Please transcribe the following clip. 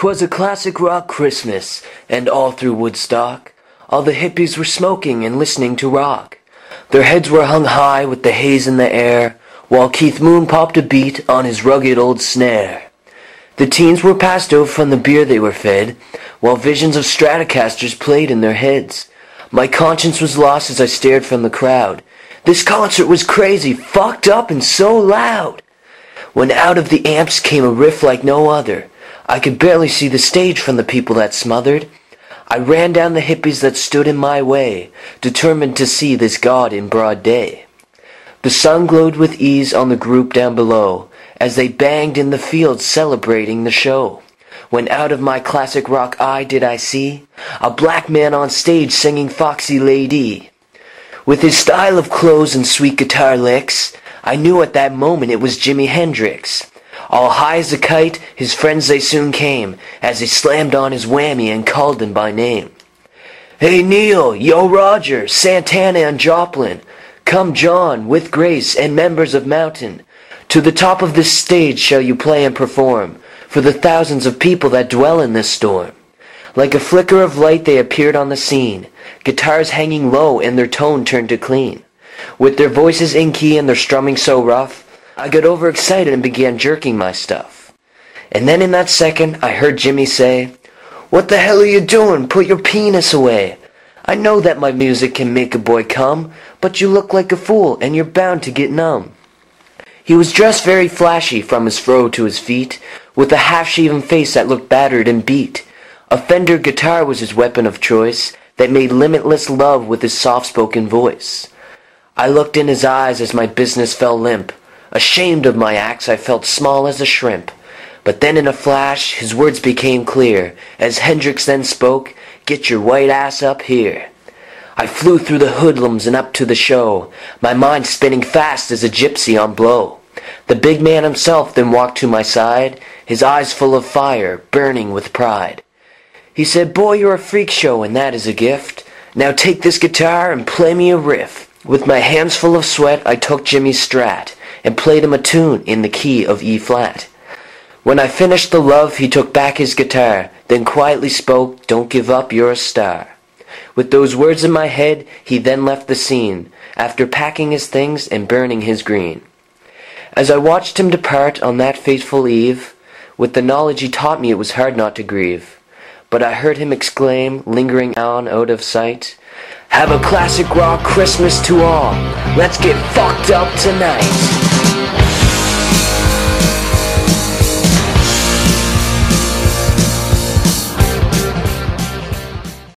'Twas a classic rock Christmas, and all through Woodstock, all the hippies were smoking and listening to rock. Their heads were hung high with the haze in the air, while Keith Moon popped a beat on his rugged old snare. The teens were passed over from the beer they were fed, while visions of Stratocastors played in their heads. My conscience was lost as I stared from the crowd. This concert was crazy, fucked up, and so loud. When out of the amps came a riff like no other, I could barely see the stage from the people that smothered. I ran down the hippies that stood in my way, determined to see this god in broad day. The sun glowed with ease on the group down below, as they banged in the fields celebrating the show. When out of my classic rock eye did I see a black man on stage singing Foxy Lady. With his style of clothes and sweet guitar licks, I knew at that moment it was Jimi Hendrix. All high as a kite, his friends they soon came, as he slammed on his whammy and called them by name. Hey Neil, yo Roger, Santana and Joplin, come John, with Grace and members of Mountain. To the top of this stage shall you play and perform, for the thousands of people that dwell in this storm. Like a flicker of light they appeared on the scene, guitars hanging low and their tone turned to clean. With their voices in key and their strumming so rough, I got overexcited and began jerking my stuff. And then in that second I heard Jimmy say, "What the hell are you doing? Put your penis away. I know that my music can make a boy come, but you look like a fool and you're bound to get numb." He was dressed very flashy from his fro to his feet, with a half-shaven face that looked battered and beat. A Fender guitar was his weapon of choice, that made limitless love with his soft-spoken voice. I looked in his eyes as my business fell limp. Ashamed of my acts, I felt small as a shrimp. But then in a flash, his words became clear, as Hendrix then spoke, "Get your white ass up here." I flew through the hoodlums and up to the show, my mind spinning fast as a gypsy on blow. The big man himself then walked to my side, his eyes full of fire, burning with pride. He said, "Boy, you're a freak show, and that is a gift. Now take this guitar and play me a riff." With my hands full of sweat, I took Jimmy's Strat and played him a tune in the key of E flat. When I finished the love, he took back his guitar, then quietly spoke, "Don't give up, you're a star." With those words in my head, he then left the scene, after packing his things and burning his green. As I watched him depart on that fateful eve, with the knowledge he taught me it was hard not to grieve. But I heard him exclaim, lingering on out of sight, "Have a classic rock Christmas to all. Let's get fucked up tonight."